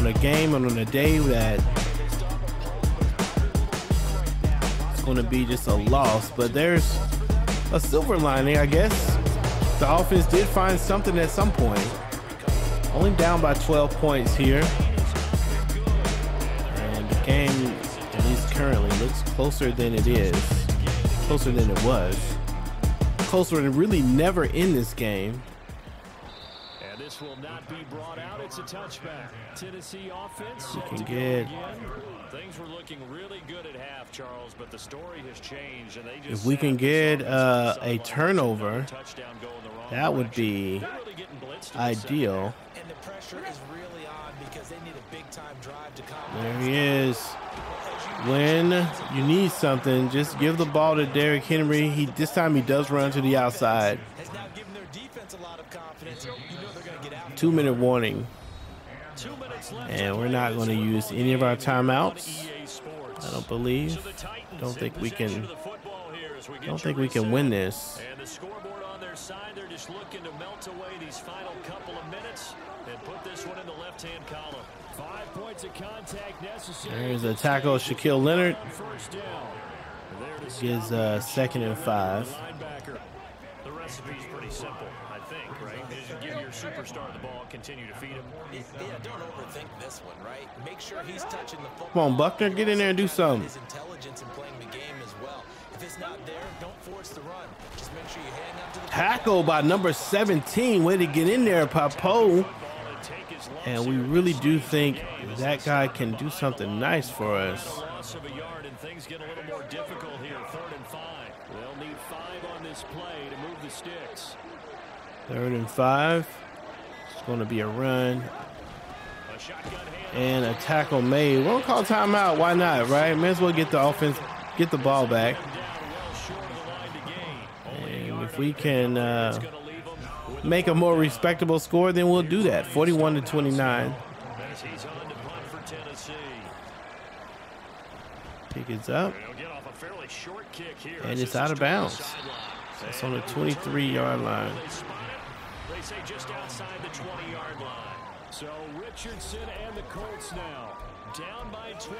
a game and on a day that it's going to be just a loss. But there's a silver lining, I guess. The offense did find something at some point. Only down by 12 points here. And the game, at least currently, looks closer than it is. Closer than it was. Closer than really never in this game. And this will not be brought out. It's a touchback. Tennessee offense. We can get. Things were looking really good at half, Charles, but the story has changed. And they just if we can get a turnover, that would be ideal. And the pressure is really on because they need a big time drive to come. There he is. When you need something, just give the ball to Derrick Henry. This time he does run to the outside. Has now given their defense a lot of confidence. You know they're going to get out. 2-minute warning. And we're not going to use any of our timeouts. I don't believe. Don't think we can win this. And the scoreboard on their side, they're just looking to melt away these final couple of minutes and put this one in the left-hand column. 5 points of contact necessary. There's a tackle, Shaquille Leonard. Gives 2nd and 5. The recipe's pretty simple, I think, right? Just give your superstar the ball, continue to feed him. Yeah, don't overthink this one, right? Make sure he's touching the football. Come on, Buckner, get in there and do something. His intelligence in playing the game as well. If it's not there, don't force the run. Just make sure you hang on to the tackle by number 17. Way to get in there, Papo. And we really do think that guy can do something nice for us. Loss of a yard and things get a little more difficult here. 3rd and 5. They'll need 5 on this play to move the sticks. 3rd and 5. It's going to be a run. And a tackle made. We won't call timeout. Why not, right? May as well get the offense, get the ball back. And if we can make a more respectable score, then we'll do that. 41-29. Pick is up. And it's out of bounds. That's on the 23-yard line. They say just outside the 20-yard line. So Richardson and the Colts now down by 12.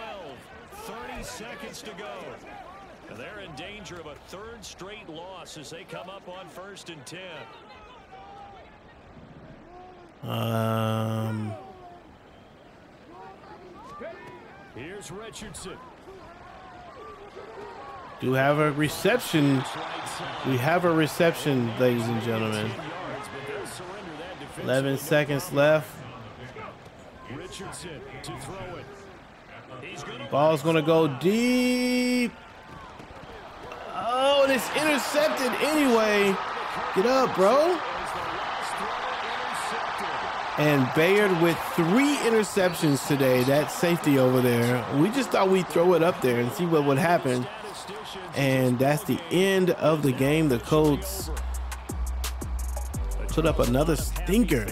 30 seconds to go. They're in danger of a 3rd straight loss as they come up on 1st and 10. Here's Richardson. Do have a reception. We have a reception, ladies and gentlemen. 11 seconds left. Richardson to throw it. Ball's gonna go deep. Oh, and it's intercepted anyway. Get up, bro. And Bayard with 3 interceptions today. That safety over there. We just thought we'd throw it up there and see what would happen. And that's the end of the game. The Colts put up another stinker.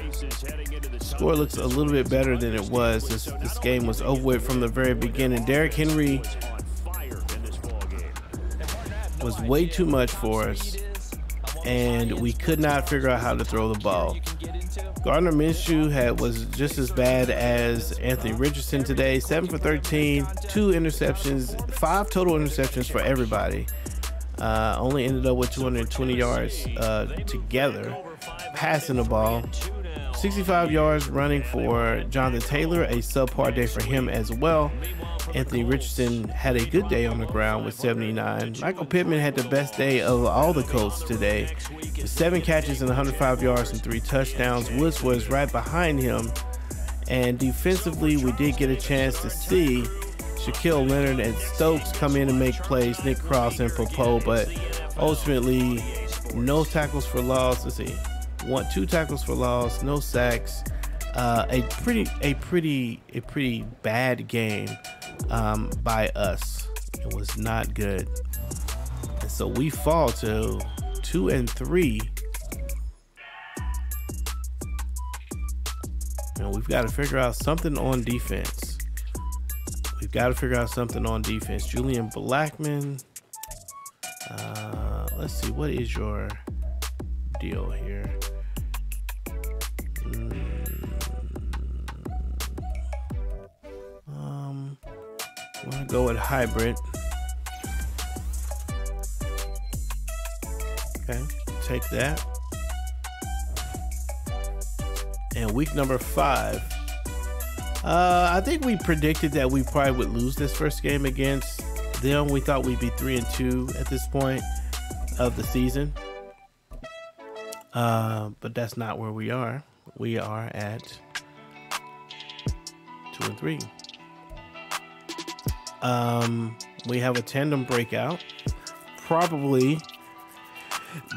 Score looks a little bit better than it was. This game was over with from the very beginning. Derrick Henry was way too much for us, and we could not figure out how to throw the ball. Gardner Minshew was just as bad as Anthony Richardson today. 7 for 13, 2 interceptions, 5 total interceptions for everybody. Only ended up with 220 yards together passing the ball. 65 yards running for Jonathan Taylor, a subpar day for him as well. Anthony Richardson had a good day on the ground with 79. Michael Pittman had the best day of all the Colts today, with 7 catches and 105 yards and 3 touchdowns. Woods was right behind him. And defensively, we did get a chance to see Shaquille Leonard and Stokes come in and make plays, Nick Cross and Popo, but ultimately no tackles for loss. Let's see, 2 tackles for loss, no sacks. A pretty bad game by us. It was not good, and so we fall to 2-3. And we've got to figure out something on defense. Julian Blackman. Let's see, what is your deal here? I'm gonna go with hybrid. Okay, take that. And week number 5. I think we predicted that we probably would lose this first game against them. We thought we'd be 3-2 at this point of the season. But that's not where we are. We are at 2-3. We have a tandem breakout. Probably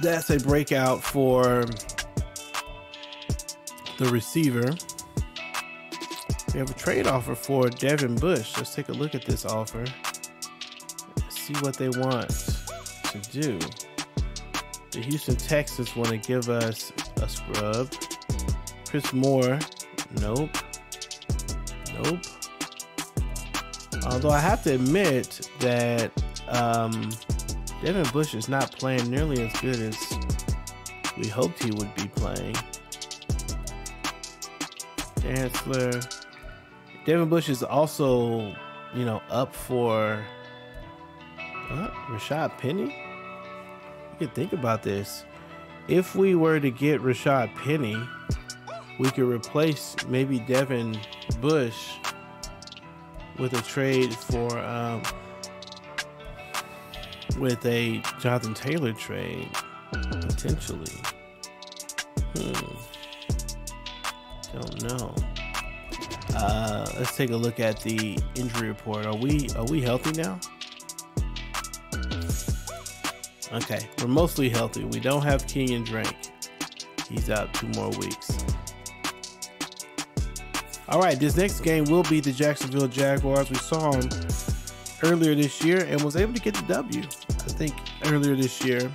that's a breakout for the receiver. We have a trade offer for Devin Bush. Let's take a look at this offer. See what they want to do. The Houston Texans want to give us a scrub. Chris Moore, nope. Although I have to admit that Devin Bush is not playing nearly as good as we hoped he would be playing. Chancellor. Devin Bush is also, up for Rashad Penny. You can think about this. If we were to get Rashad Penny, we could replace maybe Devin Bush with a trade for with a Jonathan Taylor trade, potentially. Don't know. Let's take a look at the injury report. Are we healthy now? Okay, we're mostly healthy. We don't have Kenyon Drake. He's out 2 more weeks. All right, this next game will be the Jacksonville Jaguars. We saw them earlier this year and was able to get the W, I think, earlier this year.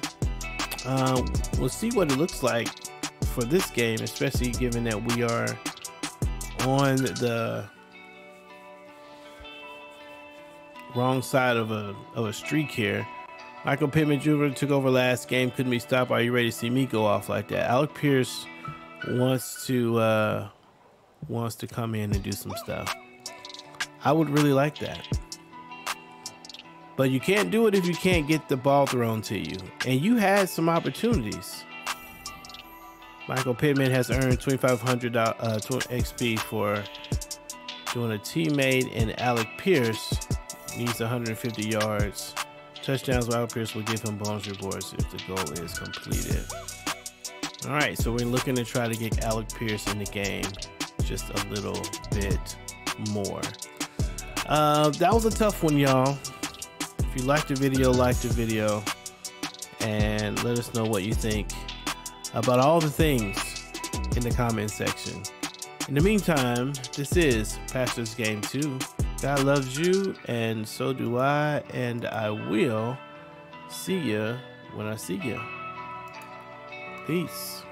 We'll see what it looks like for this game, especially given that we are on the wrong side of a streak here. Michael Pittman Jr. took over last game, couldn't be stopped. Are you ready to see me go off like that? Alec Pierce wants to come in and do some stuff. I would really like that. But you can't do it if you can't get the ball thrown to you. And you had some opportunities. Michael Pittman has earned 2,500 XP for doing a teammate, and Alec Pierce needs 150 yards. Touchdowns with Alec Pierce will give him bonus rewards if the goal is completed. All right, so we're looking to try to get Alec Pierce in the game just a little bit more. That was a tough one, y'all. If you liked the video, and let us know what you think about all the things in the comment section. In the meantime, this is Pastor's Game 2. God loves you, and so do I, and I will see you when I see you. Peace.